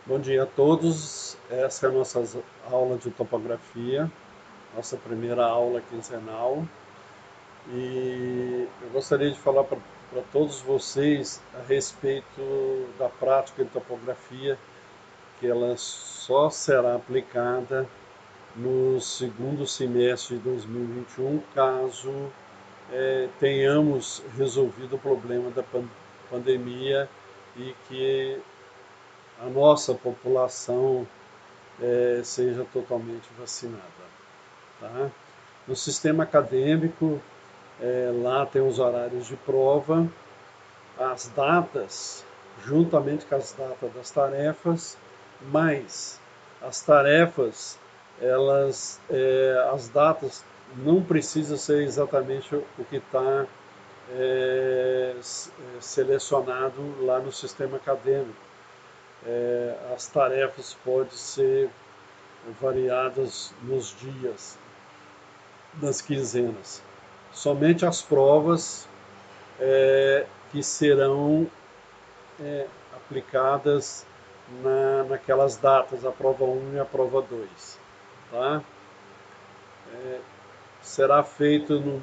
Bom dia a todos. Essa é a nossa aula de topografia, nossa primeira aula quinzenal. E eu gostaria de falar para todos vocês a respeito da prática de topografia, que ela só será aplicada no segundo semestre de 2021, caso tenhamos resolvido o problema da pandemia e que a nossa população seja totalmente vacinada. Tá? No sistema acadêmico, lá tem os horários de prova, as datas, juntamente com as datas das tarefas, mas as tarefas, as datas não precisa ser exatamente o que está selecionado lá no sistema acadêmico. As tarefas podem ser variadas nos dias das quinzenas. Somente as provas que serão aplicadas naquelas datas, a prova 1 e a prova 2. Tá? Será feito,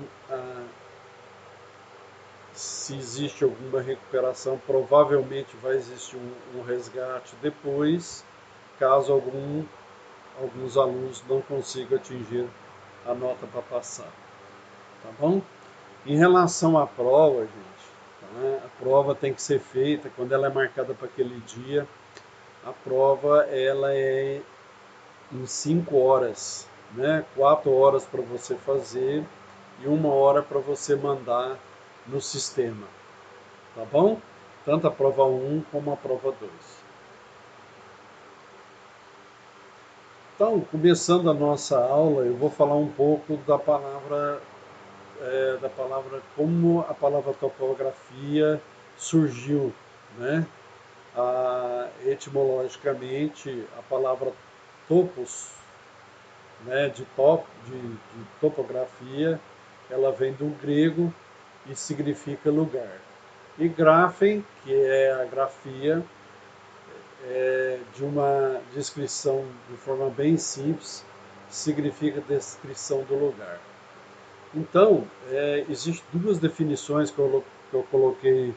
se existe alguma recuperação, provavelmente vai existir um resgate depois, caso alguns alunos não consigam atingir a nota para passar. Tá bom? Em relação à prova, gente, tá? A prova tem que ser feita quando ela é marcada para aquele dia. A prova ela é em 5 horas, né? 4 horas para você fazer e 1 hora para você mandar no sistema. Tá bom? Tanto a prova 1 como a prova 2. Então, começando a nossa aula, eu vou falar um pouco da palavra como a palavra topografia surgiu, né? Etimologicamente, a palavra topos, né, de topografia, ela vem do grego e significa lugar. E graphem, que é a grafia, de uma descrição de forma bem simples, significa descrição do lugar. Então, existem duas definições que eu coloquei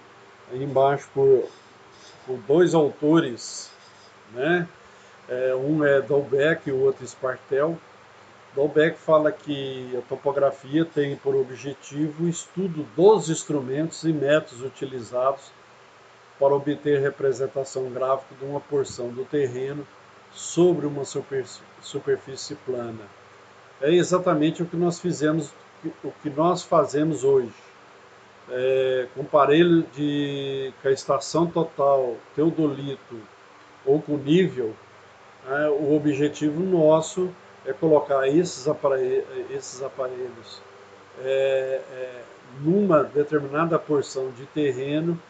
aí embaixo por dois autores, né? Um é Dolbeck e o outro Spartel. Dolbeck fala que a topografia tem por objetivo o estudo dos instrumentos e métodos utilizados para obter representação gráfica de uma porção do terreno sobre uma superfície plana. É exatamente o que nós fizemos, o que nós fazemos hoje. Com aparelho com a estação total, teodolito ou com nível, o objetivo nosso é colocar esses aparelhos numa determinada porção de terreno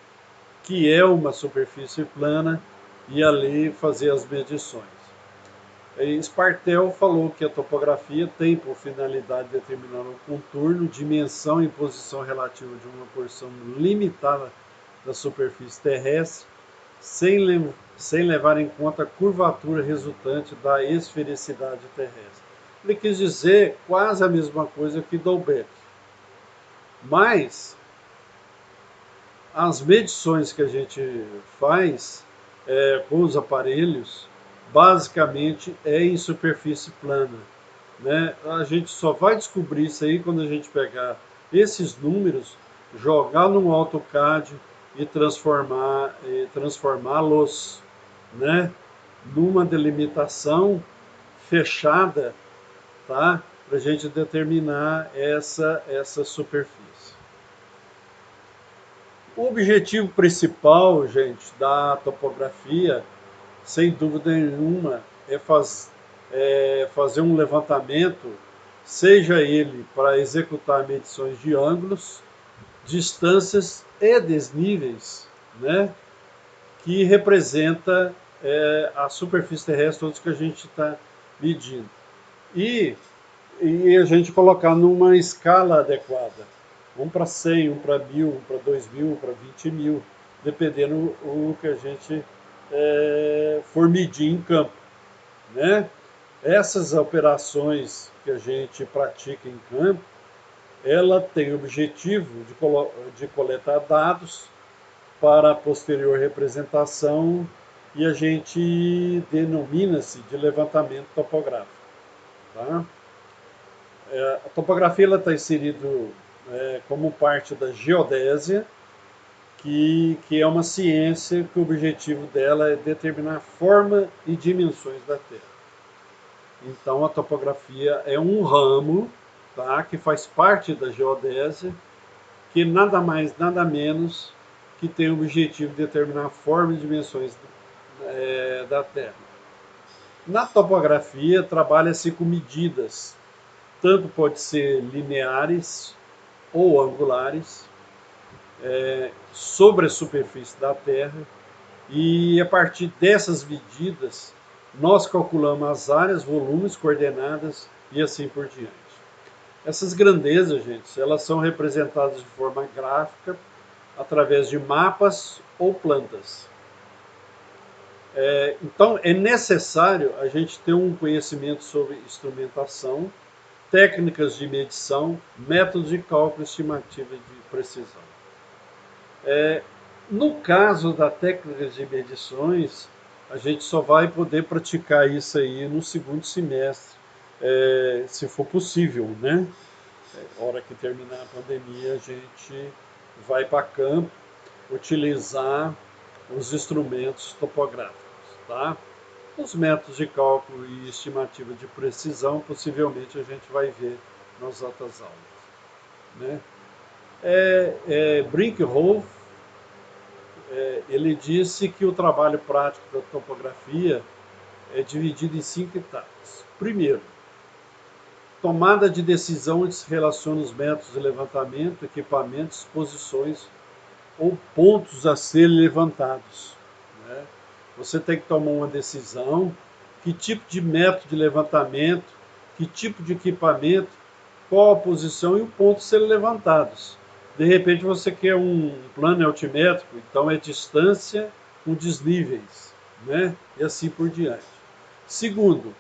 que é uma superfície plana e ali fazer as medições. Spartel falou que a topografia tem por finalidade determinar o contorno, dimensão e posição relativa de uma porção limitada da superfície terrestre, sem levar em conta a curvatura resultante da esfericidade terrestre. Ele quis dizer quase a mesma coisa que Dolbeck. Mas as medições que a gente faz com os aparelhos, basicamente é em superfície plana. Né? A gente só vai descobrir isso aí quando a gente pegar esses números, jogar no AutoCAD e transformá-los, né, numa delimitação fechada, tá? Para a gente determinar essa superfície. O objetivo principal, gente, da topografia, sem dúvida nenhuma, é fazer um levantamento, seja ele para executar medições de ângulos, distâncias e desníveis, né, que representa a superfície terrestre todos que a gente está medindo. E a gente colocar numa escala adequada. Um para 100, um para 1000, um para 2000, um para 20 mil, dependendo o que a gente for medir em campo, né? Essas operações que a gente pratica em campo, ela tem o objetivo de coletar dados para a posterior representação e a gente denomina-se de levantamento topográfico. Tá? A topografia está inserida como parte da geodésia, que é uma ciência que o objetivo dela é determinar a forma e dimensões da Terra. Então a topografia é um ramo, tá, que faz parte da geodésia, que nada mais, nada menos que tem o objetivo de determinar a forma e dimensões da Terra. Na topografia trabalha-se com medidas, tanto pode ser lineares ou angulares, sobre a superfície da Terra, e a partir dessas medidas nós calculamos as áreas, volumes, coordenadas e assim por diante. Essas grandezas, gente, elas são representadas de forma gráfica através de mapas ou plantas. Então é necessário a gente ter um conhecimento sobre instrumentação, técnicas de medição, métodos de cálculo e estimativa de precisão. No caso da técnica de medições, a gente só vai poder praticar isso aí no segundo semestre, se for possível, né? Hora que terminar a pandemia, a gente vai para campo utilizar os instrumentos topográficos, tá? Os métodos de cálculo e estimativa de precisão, possivelmente a gente vai ver nas outras aulas, né? Brinkhoff, ele disse que o trabalho prático da topografia é dividido em 5 etapas. Primeiro, tomada de decisão onde se relaciona os métodos de levantamento, equipamentos, posições ou pontos a serem levantados, né? Você tem que tomar uma decisão, que tipo de método de levantamento, que tipo de equipamento, qual a posição e o ponto a serem levantados. De repente você quer um plano altimétrico, então é distância com desníveis, né? E assim por diante. Segundo,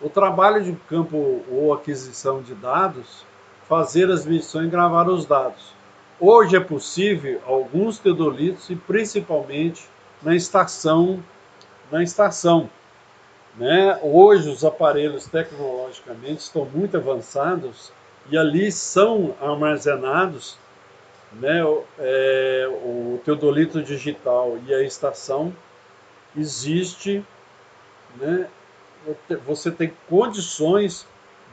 o trabalho de campo ou aquisição de dados, fazer as medições e gravar os dados. Hoje é possível alguns teodolitos e principalmente na estação, né? Hoje os aparelhos tecnologicamente estão muito avançados e ali são armazenados, né, o teodolito digital e a estação. Existe, né, você tem condições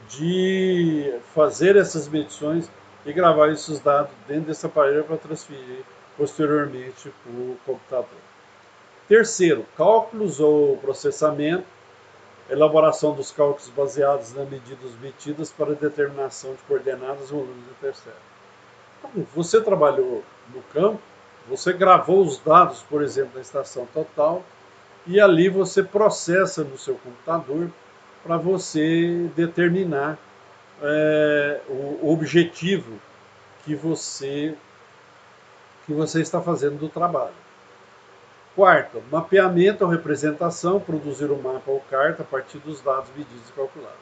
de fazer essas medições e gravar esses dados dentro desse aparelho para transferir posteriormente para o computador. Terceiro, cálculos ou processamento, elaboração dos cálculos baseados nas medidas obtidas para determinação de coordenadas, volumes e terceiro. Então, você trabalhou no campo, você gravou os dados, por exemplo, da estação total, e ali você processa no seu computador para você determinar o objetivo que você está fazendo do trabalho. Quarto, mapeamento ou representação, produzir um mapa ou carta a partir dos dados medidos e calculados.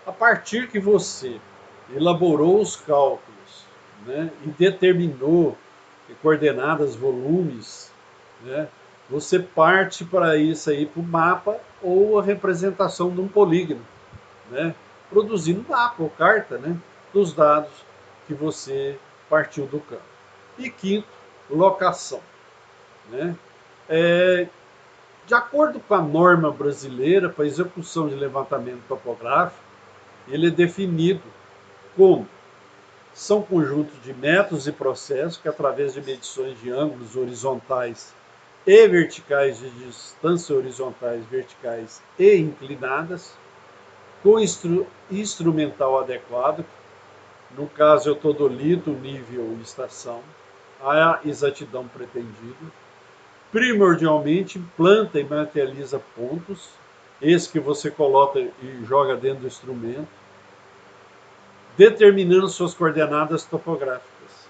A partir que você elaborou os cálculos, né, e determinou coordenadas, volumes, né, você parte para isso aí, para o mapa ou a representação de um polígono, né, produzindo mapa ou carta, né, dos dados que você partiu do campo. E quinto, locação, né? De acordo com a norma brasileira para execução de levantamento topográfico, ele é definido como são conjuntos de métodos e processos que, através de medições de ângulos horizontais e verticais, de distâncias horizontais, verticais e inclinadas, com instrumental adequado, no caso é o teodolito, nível e estação, a exatidão pretendida, primordialmente planta e materializa pontos, esse que você coloca e joga dentro do instrumento, determinando suas coordenadas topográficas.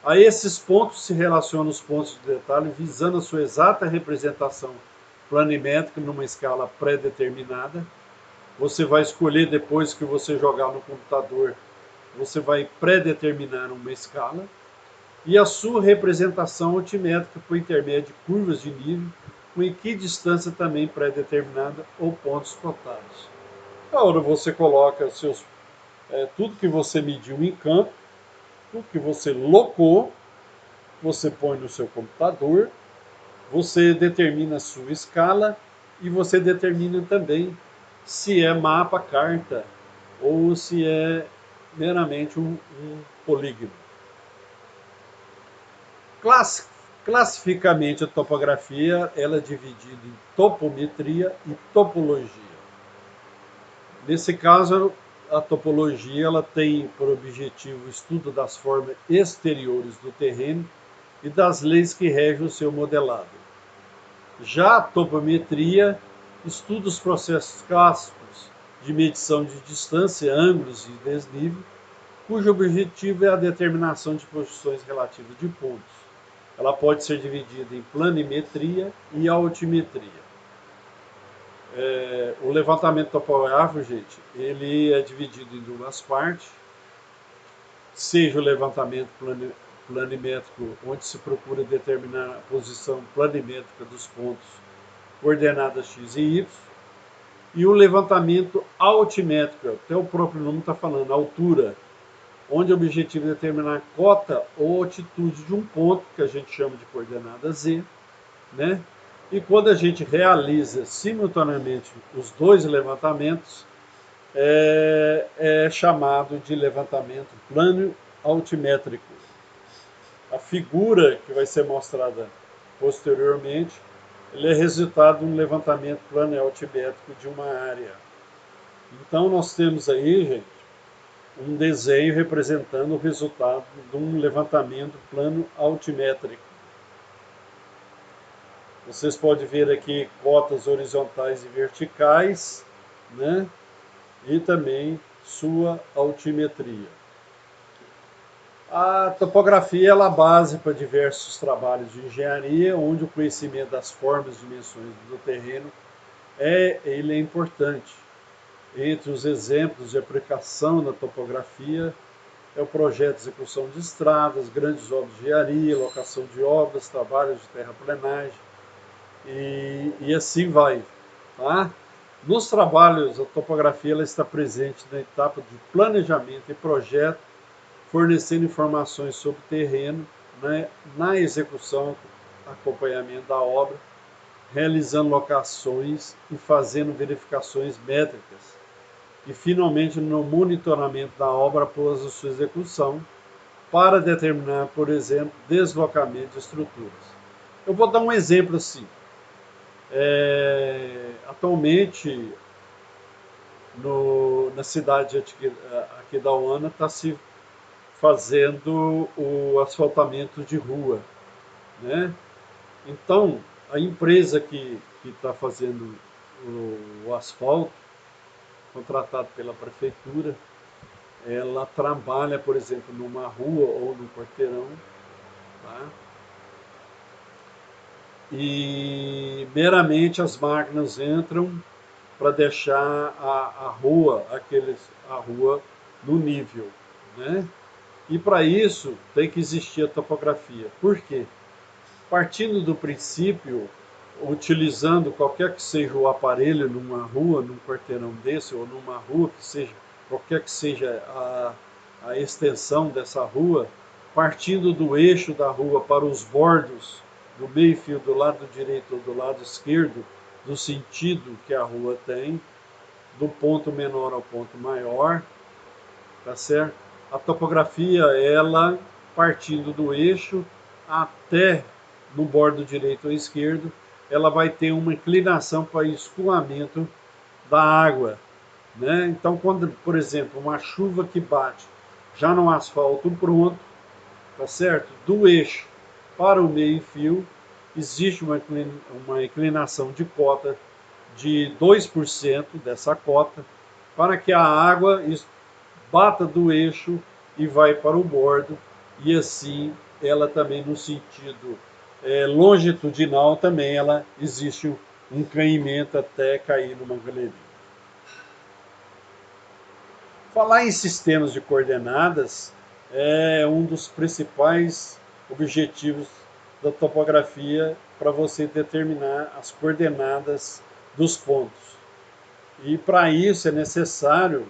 A esses pontos se relacionam os pontos de detalhe, visando a sua exata representação planimétrica numa escala pré-determinada. Você vai escolher, depois que você jogar no computador, você vai pré-determinar uma escala. E a sua representação altimétrica por intermédio de curvas de nível, com equidistância também pré-determinada ou pontos cotados. Agora você coloca tudo que você mediu em campo, tudo que você locou, você põe no seu computador, você determina a sua escala e você determina também se é mapa, carta ou se é meramente um polígono. Classificamente, a topografia ela é dividida em topometria e topologia. Nesse caso, a topologia ela tem por objetivo o estudo das formas exteriores do terreno e das leis que regem o seu modelado. Já a topometria estuda os processos clássicos de medição de distância, ângulos e desnível, cujo objetivo é a determinação de posições relativas de pontos. Ela pode ser dividida em planimetria e altimetria. O levantamento topográfico, gente, ele é dividido em duas partes, seja o levantamento planimétrico, onde se procura determinar a posição planimétrica dos pontos coordenadas x e y, e o levantamento altimétrico, até o próprio nome está falando, altura, onde o objetivo é determinar a cota ou altitude de um ponto, que a gente chama de coordenada z, né? E quando a gente realiza simultaneamente os dois levantamentos, é chamado de levantamento plano altimétrico. A figura que vai ser mostrada posteriormente, ele é resultado de um levantamento plano altimétrico de uma área. Então nós temos aí, gente, um desenho representando o resultado de um levantamento plano altimétrico. Vocês podem ver aqui cotas horizontais e verticais, né? E também sua altimetria. A topografia é a base para diversos trabalhos de engenharia, onde o conhecimento das formas e dimensões do terreno ele é importante. Entre os exemplos de aplicação da topografia é o projeto de execução de estradas, grandes obras de engenharia, locação de obras, trabalhos de terraplenagem, e assim vai. Tá? Nos trabalhos, a topografia ela está presente na etapa de planejamento e projeto, fornecendo informações sobre o terreno, né, na execução, acompanhamento da obra, realizando locações e fazendo verificações métricas, e finalmente no monitoramento da obra após a sua execução, para determinar, por exemplo, deslocamento de estruturas. Eu vou dar um exemplo assim. Atualmente, na cidade aqui da Uana, está se fazendo o asfaltamento de rua, né? Então, a empresa que está fazendo o asfalto, contratado pela prefeitura, ela trabalha, por exemplo, numa rua ou num quarteirão, tá? E meramente as máquinas entram para deixar a rua no nível, né? E para isso tem que existir a topografia. Por quê? Partindo do princípio, utilizando qualquer que seja o aparelho numa rua, num quarteirão desse, ou numa rua que seja, qualquer que seja a extensão dessa rua, partindo do eixo da rua para os bordos do meio-fio do lado direito ou do lado esquerdo, do sentido que a rua tem, do ponto menor ao ponto maior, tá certo? A topografia, ela partindo do eixo até no bordo direito ou esquerdo, ela vai ter uma inclinação para escoamento da água, né? Então, quando, por exemplo, uma chuva que bate já no asfalto pronto, tá certo? Do eixo para o meio-fio, existe uma inclinação de cota de 2% dessa cota, para que a água bata do eixo e vai para o bordo, e assim ela também no sentido longitudinal também ela existe um caimento até cair numa galeria. Falar em sistemas de coordenadas é um dos principais objetivos da topografia para você determinar as coordenadas dos pontos. E para isso é necessário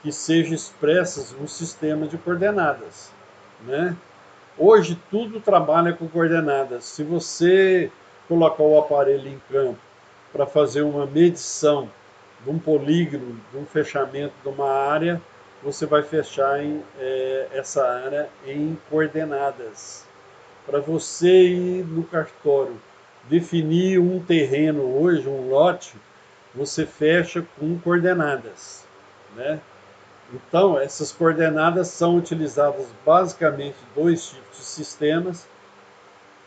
que sejam expressas um sistema de coordenadas, né? Hoje tudo trabalha com coordenadas. Se você colocar o aparelho em campo para fazer uma medição de um polígono, de um fechamento de uma área, você vai fechar essa área em coordenadas. Para você ir no cartório definir um terreno hoje, um lote, você fecha com coordenadas, né? Então, essas coordenadas são utilizadas basicamente dois tipos de sistemas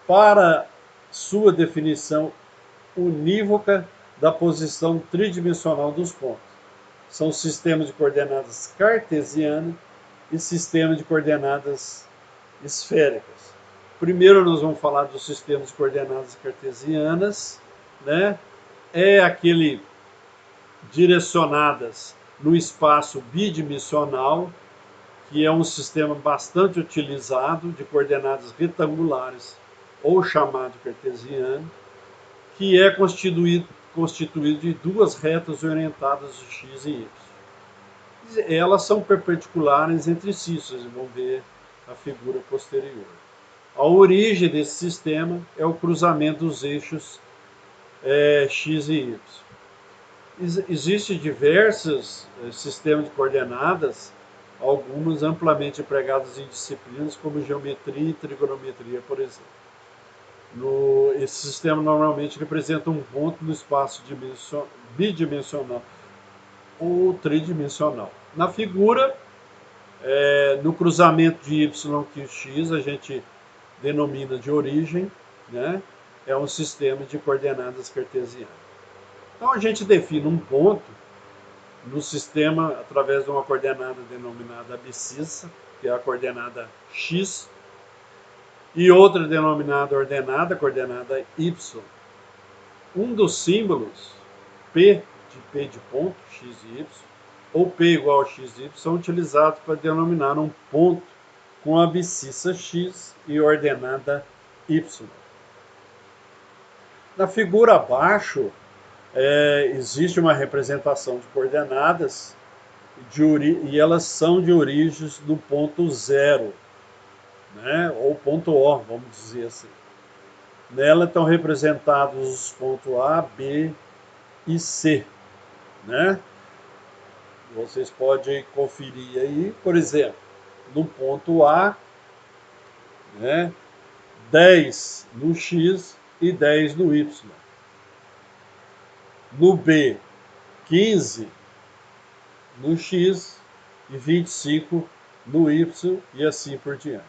para sua definição unívoca da posição tridimensional dos pontos. São sistemas de coordenadas cartesianas e sistema de coordenadas esféricas. Primeiro nós vamos falar dos sistemas de coordenadas cartesianas, né? É aquele direcionadas no espaço bidimensional, que é um sistema bastante utilizado de coordenadas retangulares, ou chamado cartesiano, que é constituído de duas retas orientadas de x e y. Elas são perpendiculares entre si, vocês vão ver a figura posterior. A origem desse sistema é o cruzamento dos eixos x e y. Existem diversos sistemas de coordenadas, algumas amplamente empregadas em disciplinas como geometria e trigonometria, por exemplo. Esse sistema normalmente representa um ponto no espaço bidimensional ou tridimensional. Na figura, no cruzamento de y e x, a gente denomina de origem, né? É um sistema de coordenadas cartesianas. Então a gente define um ponto no sistema através de uma coordenada denominada abscissa, que é a coordenada x, e outra denominada ordenada, coordenada y. Um dos símbolos, P de ponto, x e y, ou P igual a x e y, são utilizados para denominar um ponto com abscissa x e ordenada y. Na figura abaixo, existe uma representação de coordenadas e elas são de origens do ponto zero, né? Ou ponto O, vamos dizer assim. Nela estão representados os pontos A, B e C, né? Vocês podem conferir aí, por exemplo, no ponto A, né, 10 no X e 10 no Y. No B, 15 no X e 25 no Y e assim por diante.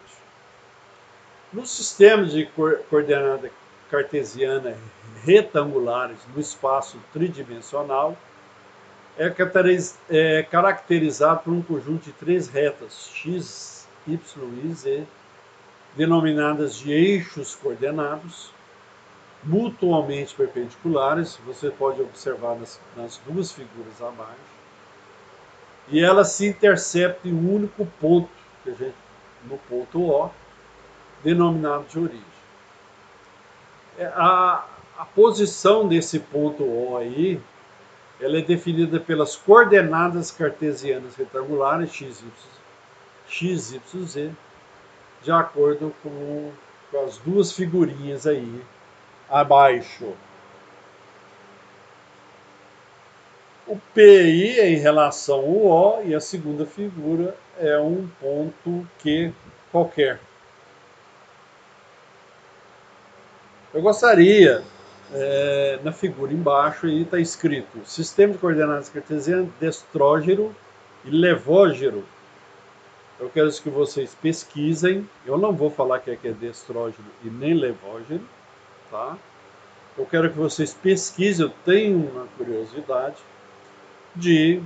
No sistema de coordenada cartesiana retangulares no espaço tridimensional, é caracterizado por um conjunto de três retas, x, y e z, denominadas de eixos coordenados, mutuamente perpendiculares, você pode observar nas duas figuras abaixo, e elas se interceptam em um único ponto, no ponto O, denominado de origem. A posição desse ponto O aí, ela é definida pelas coordenadas cartesianas retangulares x, y, z, de acordo com as duas figurinhas aí abaixo. O PI é em relação ao O e a segunda figura é um ponto Q qualquer. Eu gostaria, na figura embaixo aí está escrito sistema de coordenadas cartesianas destrógero e levógero. Eu quero que vocês pesquisem, eu não vou falar que é destrógero e nem levógero, tá? Eu quero que vocês pesquisem, eu tenho uma curiosidade de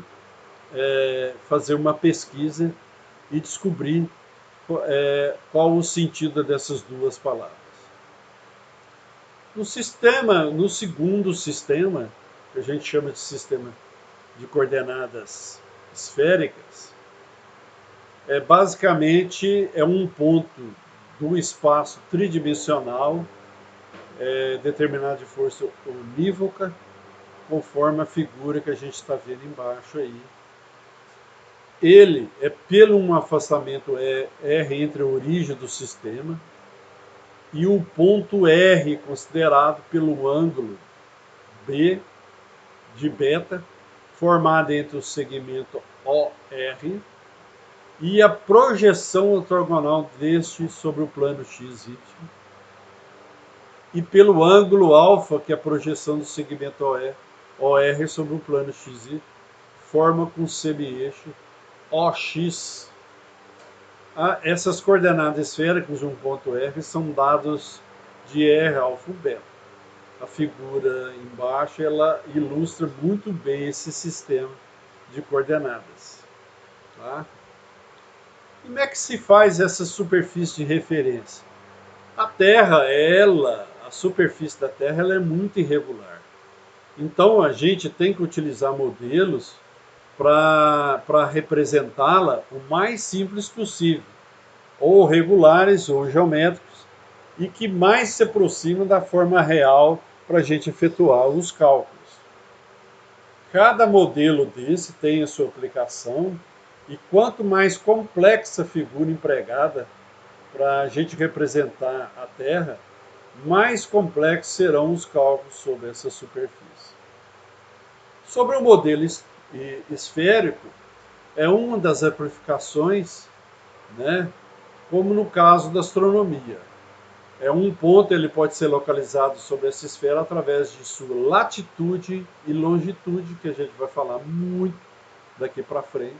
fazer uma pesquisa e descobrir qual o sentido dessas duas palavras. No segundo sistema, que a gente chama de sistema de coordenadas esféricas, basicamente é um ponto do espaço tridimensional determinado de força unívoca, conforme a figura que a gente está vendo embaixo aí. Ele é pelo um afastamento R entre a origem do sistema e o ponto R considerado pelo ângulo B de beta, formado entre o segmento OR e a projeção ortogonal deste sobre o plano XY, e pelo ângulo alfa, que é a projeção do segmento OR sobre o plano XY, forma com semi-eixo OX. Essas coordenadas esféricas de um ponto R são dados de R, alfa e beta. A figura embaixo ela ilustra muito bem esse sistema de coordenadas. Tá? Como é que se faz essa superfície de referência? A Terra, a superfície da Terra ela é muito irregular. Então a gente tem que utilizar modelos para representá-la o mais simples possível, ou regulares ou geométricos, e que mais se aproximam da forma real para a gente efetuar os cálculos. Cada modelo desse tem a sua aplicação, e quanto mais complexa a figura empregada para a gente representar a Terra, mais complexos serão os cálculos sobre essa superfície. Sobre o modelo esférico, é uma das amplificações, né, como no caso da astronomia. Um ponto ele pode ser localizado sobre essa esfera através de sua latitude e longitude, que a gente vai falar muito daqui para frente,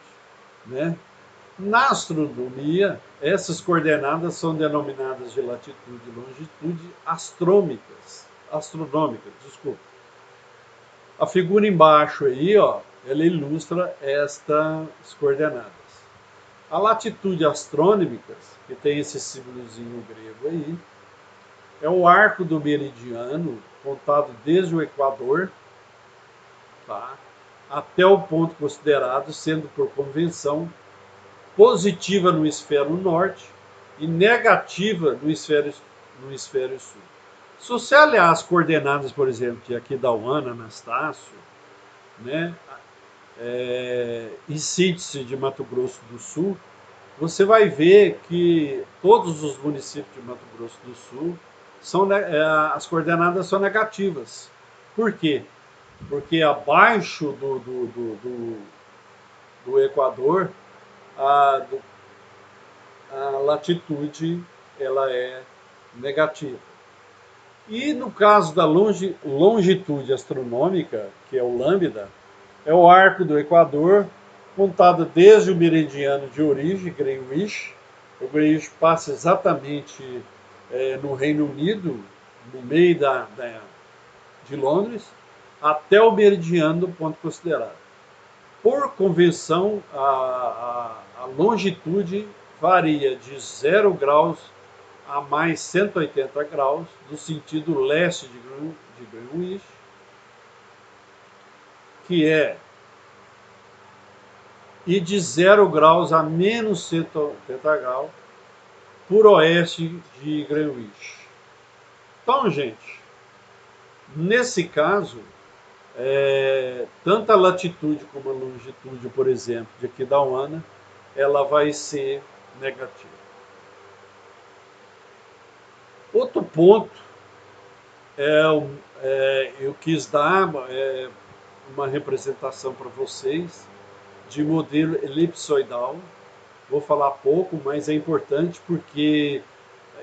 né? Na astronomia, essas coordenadas são denominadas de latitude e longitude astronômicas, desculpa. A figura embaixo aí, ó, ela ilustra estas coordenadas. A latitude astronômica, que tem esse símbolozinho grego aí, é o arco do meridiano, contado desde o Equador, tá, até o ponto considerado, sendo por convenção positiva no hemisfério norte e negativa no hemisfério sul. Se você olhar as coordenadas, por exemplo, de Aquidauana, Anastácio, né, e Síntese de Mato Grosso do Sul, você vai ver que todos os municípios de Mato Grosso do Sul as coordenadas são negativas. Por quê? Porque abaixo do Equador, a latitude ela é negativa. E no caso da longitude astronômica, que é o lambda, é o arco do Equador, contado desde o meridiano de origem, Greenwich. O Greenwich passa exatamente no Reino Unido, no meio de Londres, até o meridiano do ponto considerado. Por convenção, a longitude varia de 0 graus a mais 180 graus, no sentido leste de Greenwich, que é e de 0 graus a menos 180 graus por oeste de Greenwich. Então, gente, nesse caso, tanto a latitude como a longitude, por exemplo, de Aquidauana, ela vai ser negativa. Outro ponto, eu quis dar uma representação para vocês de modelo elipsoidal. Vou falar pouco, mas é importante porque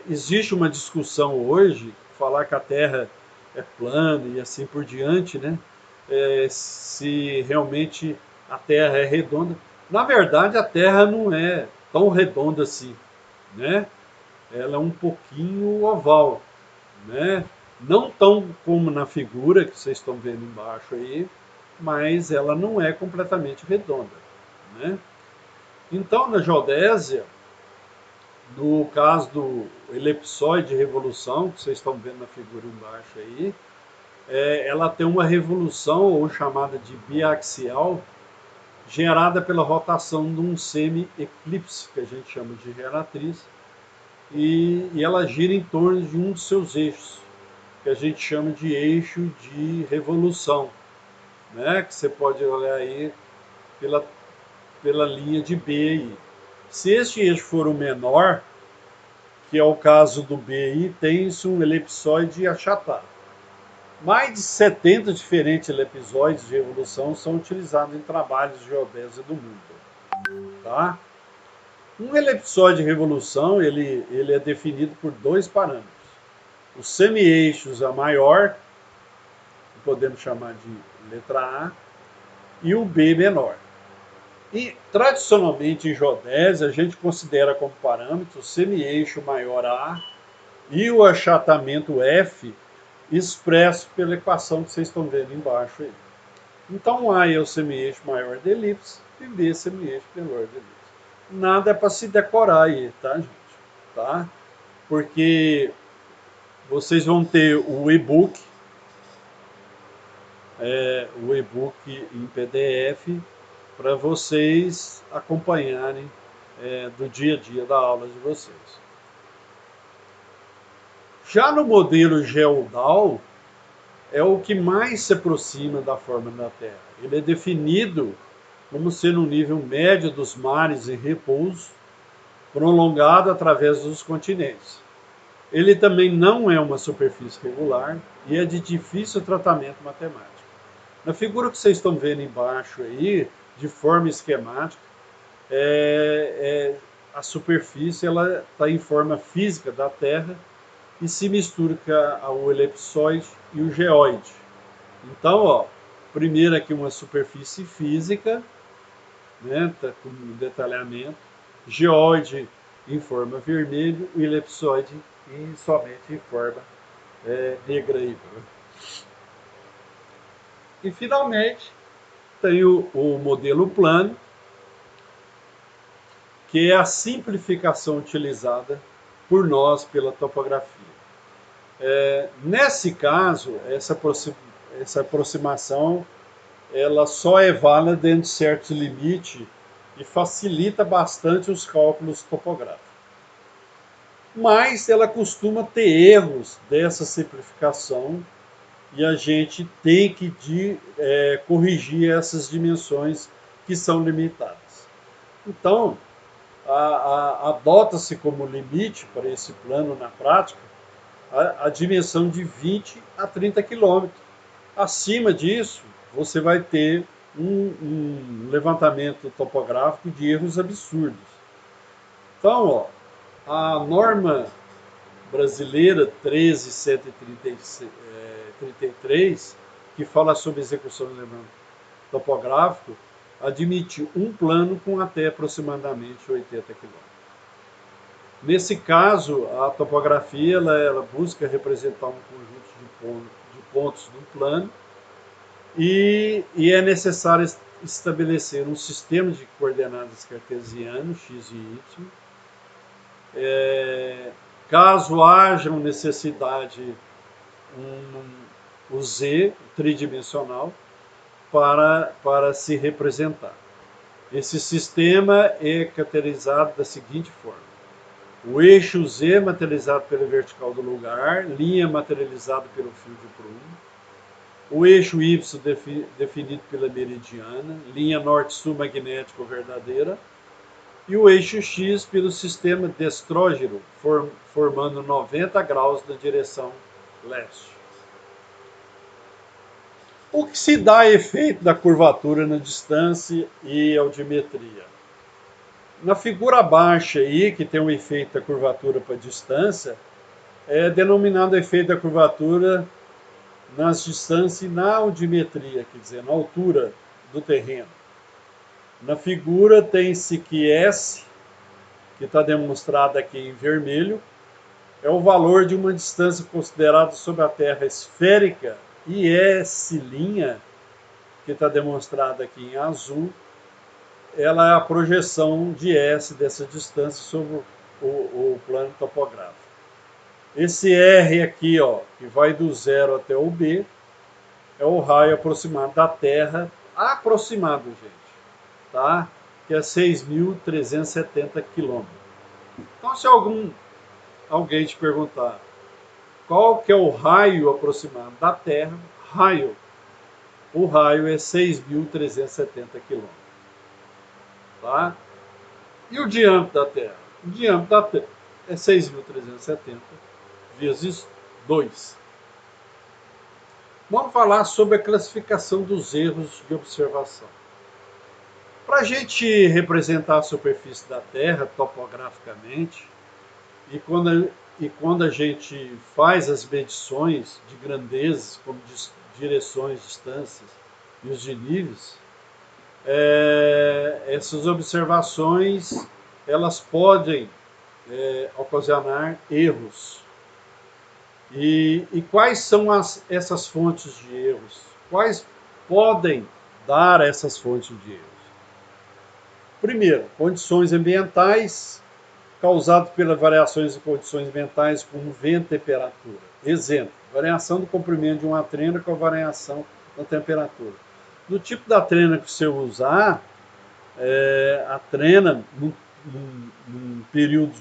existe uma discussão hoje, falar que a Terra é plana e assim por diante, né? Se realmente a Terra é redonda. Na verdade, a Terra não é tão redonda assim, né? Ela é um pouquinho oval, né? Não tão como na figura que vocês estão vendo embaixo aí, mas ela não é completamente redonda, né? Então, na geodésia, No caso do elipsoide de revolução, que vocês estão vendo na figura embaixo aí, ela tem uma revolução, ou chamada de biaxial, gerada pela rotação de um semi-eclipse, que a gente chama de geratriz, e ela gira em torno de um dos seus eixos, que a gente chama de eixo de revolução, né? Que você pode olhar aí pela linha de B aí. Se este eixo for o menor, que é o caso do B aí, tem-se um elipsoide achatado. Mais de 70 diferentes elipsoides de revolução são utilizados em trabalhos de geodésia do mundo. Tá? Um elipsoide de revolução ele é definido por dois parâmetros. Os semi-eixos a maior, que podemos chamar de letra A, e o B menor. E, tradicionalmente, em geodésia, a gente considera como parâmetro o semi-eixo maior A e o achatamento F, expresso pela equação que vocês estão vendo embaixo aí. Então, A é o semi-eixo maior da elipse e B é o semi-eixo menor da elipse. Nada é para se decorar aí, tá, gente? Tá? Porque vocês vão ter o e-book em PDF, para vocês acompanharem do dia a dia da aula de vocês. Já no modelo geodal, é o que mais se aproxima da forma da Terra. Ele é definido como sendo um nível médio dos mares em repouso, prolongado através dos continentes. Ele também não é uma superfície regular e é de difícil tratamento matemático. Na figura que vocês estão vendo embaixo aí, de forma esquemática, a superfície está em forma física da Terra e se mistura com o elipsoide e o geóide. Então, ó, primeiro aqui uma superfície física, né, tá com detalhamento, geóide em forma vermelha, o elipsoide somente em forma negra. Aí, né? E finalmente tem o modelo plano, que é a simplificação utilizada por nós pela topografia. Nesse caso, essa aproximação ela só é válida dentro de certo limite e facilita bastante os cálculos topográficos. Mas ela costuma ter erros dessa simplificação e a gente tem que corrigir essas dimensões que são limitadas. Então, adota-se como limite para esse plano na prática a dimensão de 20 a 30 quilômetros. Acima disso, você vai ter um levantamento topográfico de erros absurdos. Então, ó, a norma brasileira 13133, que fala sobre execução de levantamento topográfico, admite um plano com até aproximadamente 80 km. Nesse caso, a topografia ela busca representar um conjunto de pontos no plano e é necessário estabelecer um sistema de coordenadas cartesiano, x e y. Caso haja necessidade, o z tridimensional para se representar. Esse sistema é caracterizado da seguinte forma: o eixo Z materializado pela vertical do lugar, linha materializada pelo fio de prumo, o eixo Y definido pela meridiana, linha norte-sul magnética verdadeira, e o eixo X pelo sistema destrógeno, formando 90 graus na direção leste. O que se dá efeito da curvatura na distância e altimetria? Na figura abaixo aí, que tem um efeito da curvatura para distância, é denominado efeito da curvatura nas distâncias e na altimetria, quer dizer, na altura do terreno. Na figura tem-se que S, que está demonstrado aqui em vermelho, é o valor de uma distância considerada sobre a Terra esférica, e S', que está demonstrada aqui em azul, ela é a projeção de S dessa distância sobre o plano topográfico. Esse R aqui, ó, que vai do 0 até o B, é o raio aproximado da Terra, aproximado, gente, tá? Que é 6.370 quilômetros. Então, se alguém te perguntar qual que é o raio aproximado da Terra, o raio é 6.370 quilômetros, tá? E o diâmetro da Terra? O diâmetro da Terra é 6.370 vezes 2. Vamos falar sobre a classificação dos erros de observação. Para a gente representar a superfície da Terra topograficamente, e quando a gente faz as medições de grandezas, como direções, distâncias e os desníveis, essas observações elas podem ocasionar erros. E quais são essas fontes de erros? Quais podem dar essas fontes de erros? Primeiro, condições ambientais causadas pelas variações de condições ambientais como vento e temperatura. Exemplo, variação do comprimento de uma trena com a variação da temperatura. No tipo da trena que você usar, a trena, num período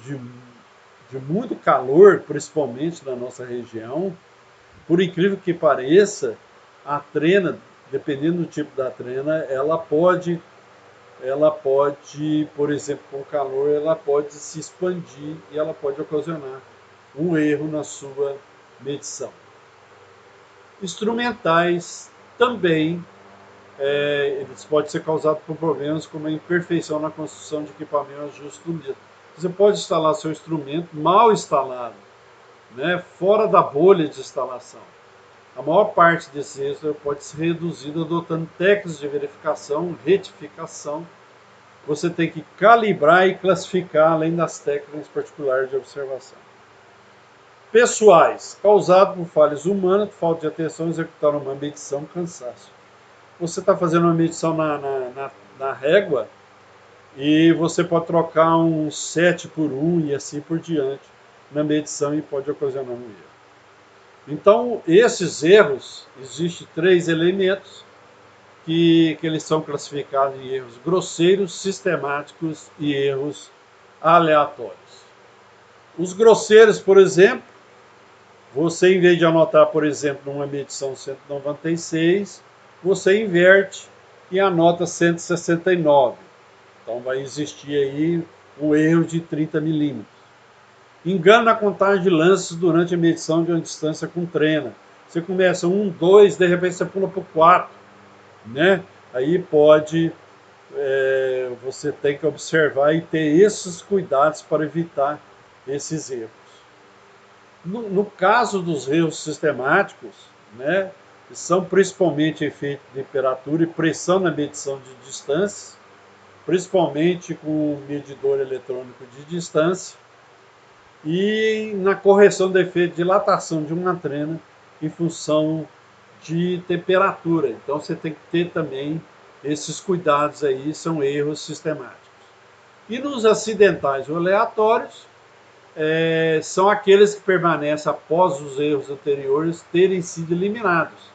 de muito calor, principalmente na nossa região, por incrível que pareça, a trena, dependendo do tipo da trena, ela pode, por exemplo, com calor, ela pode se expandir e ela pode ocasionar um erro na sua medição. Instrumentais também, eles podem ser causados por problemas como a imperfeição na construção de equipamentos ajuste do mesmo. Você pode instalar seu instrumento mal instalado, né, fora da bolha de instalação. A maior parte desses erros pode ser reduzida adotando técnicas de verificação, retificação. Você tem que calibrar e classificar, além das técnicas particulares de observação. Pessoais, causado por falhas humanas, falta de atenção, executar uma medição, cansaço. Você está fazendo uma medição na régua e você pode trocar um 7 por 1 e assim por diante na medição e pode ocasionar um erro. Então, esses erros, existem 3 elementos que eles são classificados em erros grosseiros, sistemáticos e erros aleatórios. Os grosseiros, por exemplo, você, em vez de anotar, por exemplo, numa medição 196, você inverte e anota 169. Então vai existir aí um erro de 30 milímetros. Engano na contagem de lances durante a medição de uma distância com trena. Você começa 1, 2, de repente você pula para o 4, né? Aí pode, você tem que observar e ter esses cuidados para evitar esses erros. No caso dos erros sistemáticos, né, que são principalmente efeito de temperatura e pressão na medição de distância, principalmente com o medidor eletrônico de distância, e na correção do efeito de dilatação de uma trena em função de temperatura. Então você tem que ter também esses cuidados aí, são erros sistemáticos. E nos acidentais ou aleatórios, são aqueles que permanecem após os erros anteriores terem sido eliminados.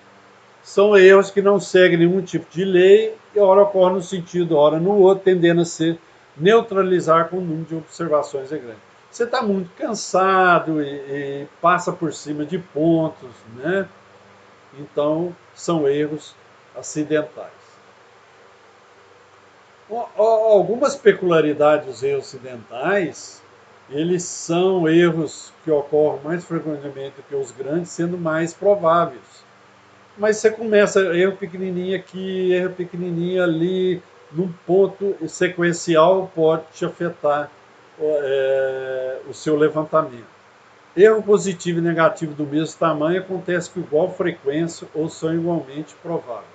São erros que não seguem nenhum tipo de lei e ora ocorrem num sentido, ora no outro, tendendo a ser neutralizar com o número de observações grande. Você está muito cansado e passa por cima de pontos, né? Então, são erros acidentais. Algumas peculiaridades dos erros acidentais, eles são erros que ocorrem mais frequentemente do que os grandes, sendo mais prováveis. Mas você começa erro pequenininho aqui, erro pequenininho ali, num ponto sequencial pode te afetar o seu levantamento. Erro positivo e negativo do mesmo tamanho acontece com igual frequência ou são igualmente prováveis.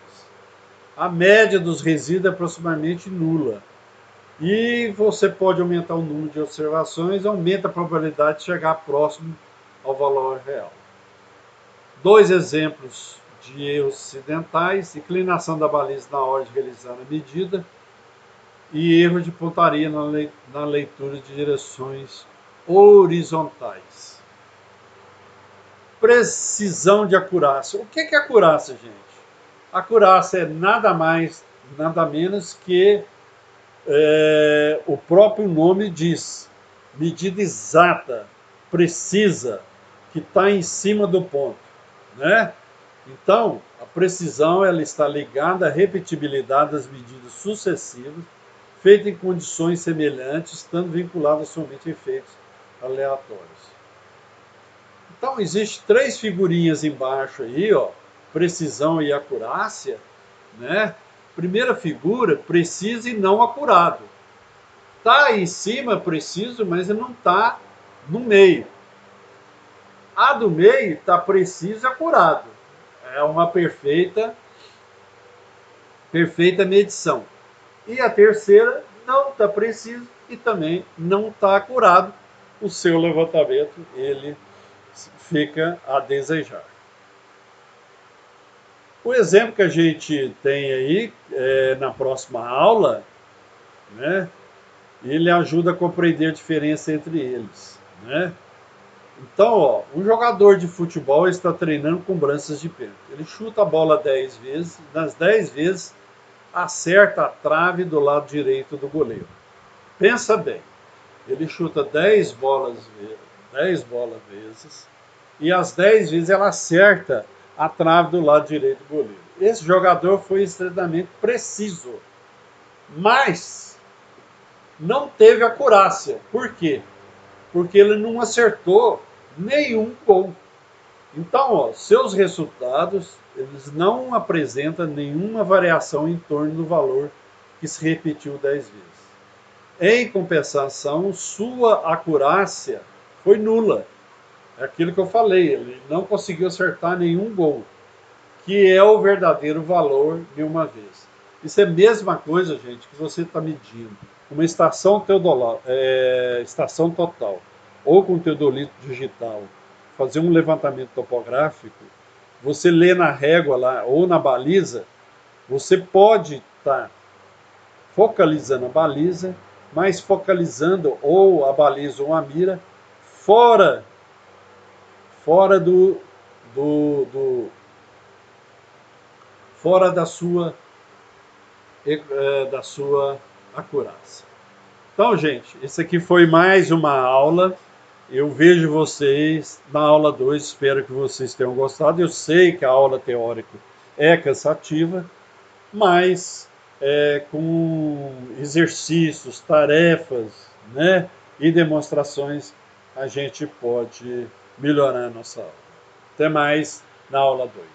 A média dos resíduos é aproximadamente nula. E você pode aumentar o número de observações, aumenta a probabilidade de chegar próximo ao valor real. 2 exemplos de erros acidentais: inclinação da baliza na hora de realizar a medida e erro de pontaria na leitura de direções horizontais. Precisão de acurácia. O que é acurácia, gente? Acurácia é nada mais, nada menos que o próprio nome diz, medida exata, precisa, que está em cima do ponto, né? Então, a precisão ela está ligada à repetibilidade das medidas sucessivas, feita em condições semelhantes, estando vinculada somente a efeitos aleatórios. Então, existem três figurinhas embaixo aí, ó, precisão e acurácia, né? Primeira figura, preciso e não acurado. Está em cima, preciso, mas não está no meio. A do meio está preciso e acurado. É uma perfeita medição. E a terceira não está preciso e também não está acurado. O seu levantamento ele fica a desejar. O exemplo que a gente tem aí na próxima aula, né, ele ajuda a compreender a diferença entre eles, né? Então, ó, um jogador de futebol está treinando com cobranças de pênalti. Ele chuta a bola 10 vezes, nas 10 vezes acerta a trave do lado direito do goleiro. Pensa bem, ele chuta 10 bolas vezes e as 10 vezes ela acerta a trave do lado direito do goleiro. Esse jogador foi extremamente preciso, mas não teve acurácia. Por quê? Porque ele não acertou nenhum gol. Então, ó, seus resultados eles não apresentam nenhuma variação em torno do valor que se repetiu 10 vezes. Em compensação, sua acurácia foi nula. É aquilo que eu falei, ele não conseguiu acertar nenhum gol, que é o verdadeiro valor de uma vez. Isso é a mesma coisa, gente, que você está medindo uma estação estação total, ou com teodolito digital, fazer um levantamento topográfico, você lê na régua lá, ou na baliza, você pode estar focalizando a baliza, mas focalizando ou a baliza ou a mira fora do, do, do fora da sua acurácia. Então, gente, esse aqui foi mais uma aula. Eu vejo vocês na aula 2, espero que vocês tenham gostado. Eu sei que a aula teórica é cansativa, mas com exercícios, tarefas, né, e demonstrações, a gente pode melhorar a nossa aula. Até mais na aula 2.